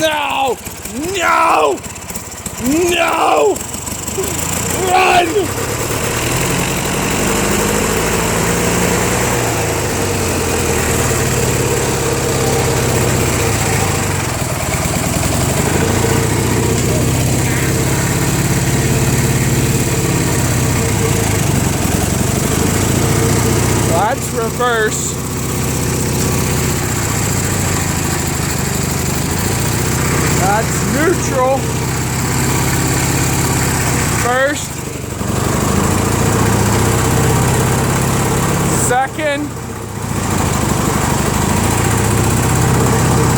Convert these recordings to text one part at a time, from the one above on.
No! No! No! Run! That's reverse. That's neutral. First. Second.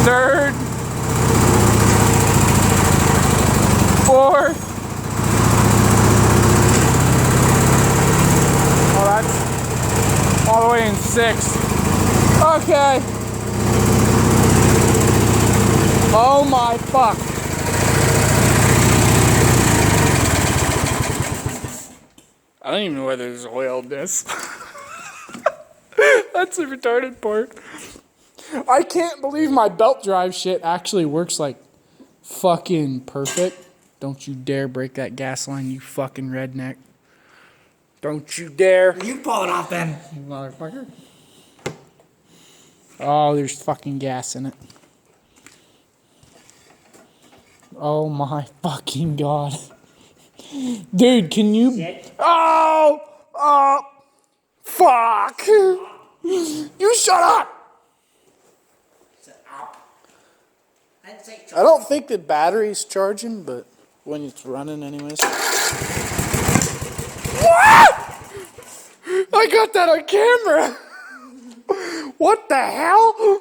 Third. Fourth. Oh, that's all the way in sixth. Okay. Oh my fuck. I don't even know whether there's oil in this. That's the retarded part. I can't believe my belt drive shit actually works like fucking perfect. Don't you dare break that gas line, you fucking redneck. Don't you dare. You pull it off then, Motherfucker. Oh, there's fucking gas in it. Oh my fucking god. Dude, can you... Shit. Oh! Oh! Fuck! You shut up! I don't think the battery's charging, but when it's running anyways. What? I got that on camera! What the hell?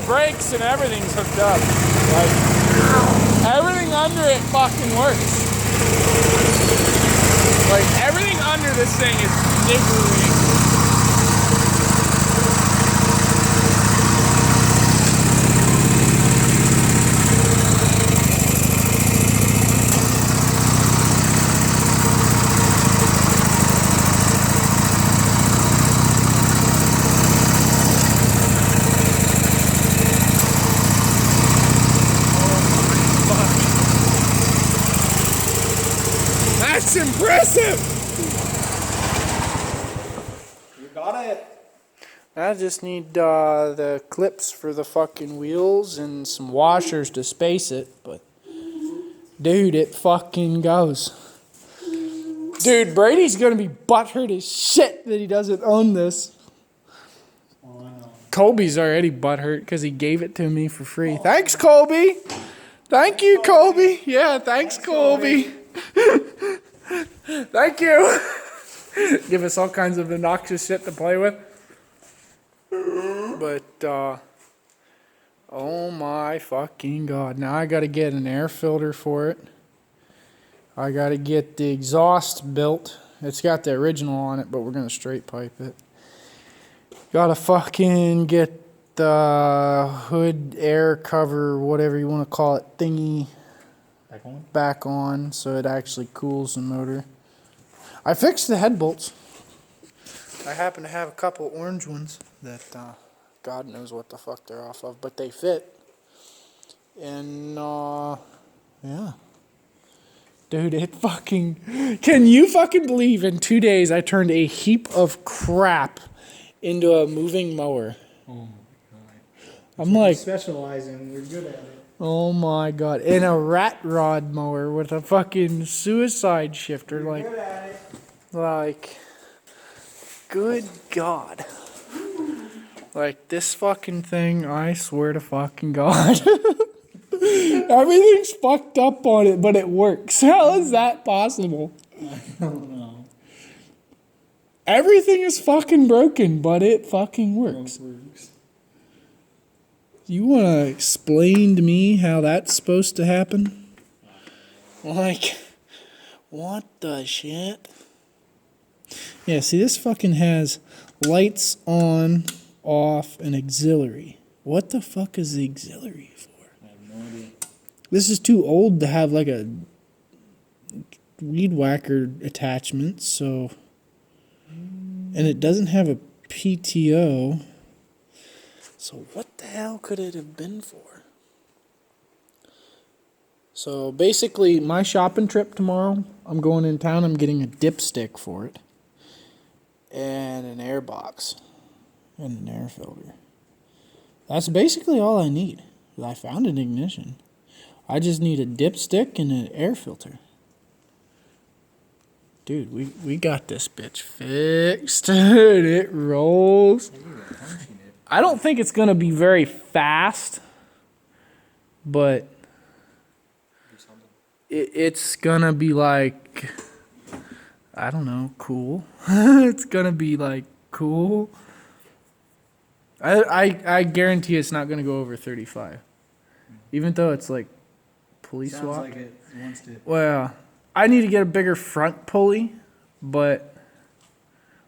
Brakes and everything's hooked up. Like, everything under it fucking works. Like, everything under this thing is niggering. That's impressive! You got it. I just need the clips for the fucking wheels and some washers to space it, but dude, it fucking goes. Dude, Brady's gonna be butthurt as shit that he doesn't own this. Oh, I know. Colby's already butthurt because he gave it to me for free. Thanks, Colby! Thank you, Colby! Yeah, thanks, Colby! Thank you! Give us all kinds of obnoxious shit to play with. But, oh my fucking god. Now I gotta get an air filter for it. I gotta get the exhaust built. It's got the original on it, but we're gonna straight pipe it. Gotta fucking get the hood air cover, whatever you want to call it, thingy back on so it actually cools the motor. I fixed the head bolts. I happen to have a couple orange ones that God knows what the fuck they're off of, but they fit. And yeah. Dude, it fucking... Can you fucking believe in 2 days I turned a heap of crap into a moving mower? Oh my god. I'm like... Specialize in, we're good at it. Oh my god. In a rat rod mower with a fucking suicide shifter. We're Like, good at it. like, good god. Like, this fucking thing, I swear to fucking god. Everything's fucked up on it, but it works. How is that possible? I don't know. Everything is fucking broken, but it fucking works. Works. You want to explain to me how that's supposed to happen? Like, what the shit? Yeah, see, this fucking has lights on, off, and auxiliary. What the fuck is the auxiliary for? I have no idea. This is too old to have like a weed whacker attachment, so. And it doesn't have a PTO. So what the hell could it have been for? So basically, my shopping trip tomorrow, I'm going in town, I'm getting a dipstick for it. And an air box. And an air filter. That's basically all I need. I found an ignition. I just need a dipstick and an air filter. Dude, we got this bitch fixed. Dude, it rolls. I don't think it's going to be very fast, but it's going to be like, I don't know, cool. It's going to be like cool. I guarantee it's not going to go over 35. Even though it's like pulley Sounds swap. like it wants to. Well, I need to get a bigger front pulley, but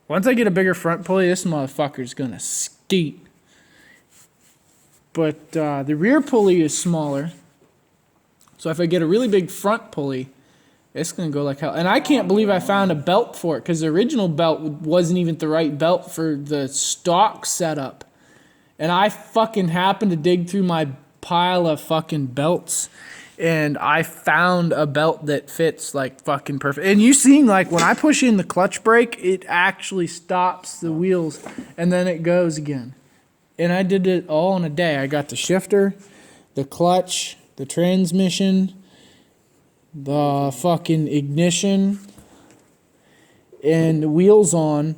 once I get a bigger front pulley, this motherfucker's going to skeet. But the rear pulley is smaller. So if I get a really big front pulley, it's going to go like hell. And I can't believe I found a belt for it, because the original belt wasn't even the right belt for the stock setup. And I fucking happened to dig through my pile of fucking belts, and I found a belt that fits like fucking perfect. And you seen, like, when I push in the clutch brake, it actually stops the wheels and then it goes again. And I did it all in a day. I got the shifter, the clutch, the transmission, the fucking ignition, and the wheels on,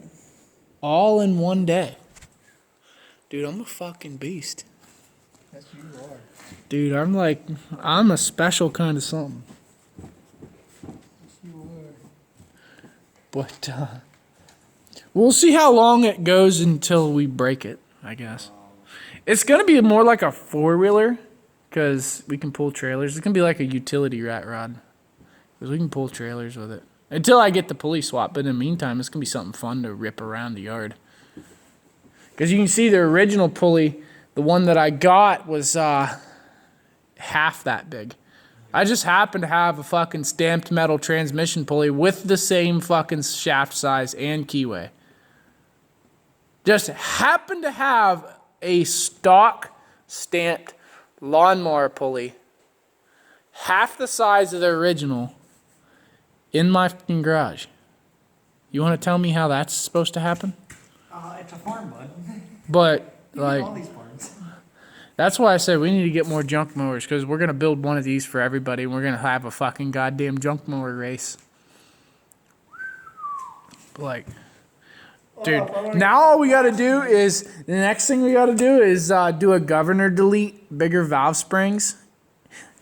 all in one day. Dude, I'm a fucking beast. Yes, you are. Dude, I'm a special kind of something. Yes, you are. But we'll see how long it goes until we break it, I guess. It's going to be more like a four-wheeler, because we can pull trailers. It's going to be like a utility rat rod, because we can pull trailers with it. Until I get the pulley swap, but in the meantime, it's going to be something fun to rip around the yard. Because you can see the original pulley, the one that I got was half that big. I just happened to have a fucking stamped metal transmission pulley with the same fucking shaft size and keyway. Just happened to have a stock stamped lawnmower pulley, half the size of the original, in my fucking garage. You want to tell me how that's supposed to happen? It's a farm, bud. But, All like, these farms. that's why I said we need to get more junk mowers, because we're going to build one of these for everybody, and we're going to have a fucking goddamn junk mower race. Like, dude, now all we got to do is, the next thing we got to do is do a governor delete, bigger valve springs.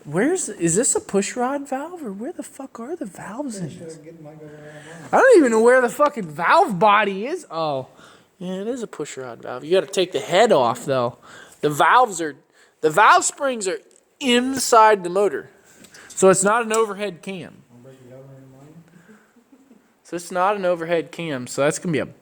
Is this a push rod valve, or where the fuck are the valves in this? I don't even know where the fucking valve body is. Oh, yeah, it is a push rod valve. You got to take the head off, though. The valve springs are inside the motor. So it's not an overhead cam. So it's not an overhead cam. So that's going to be a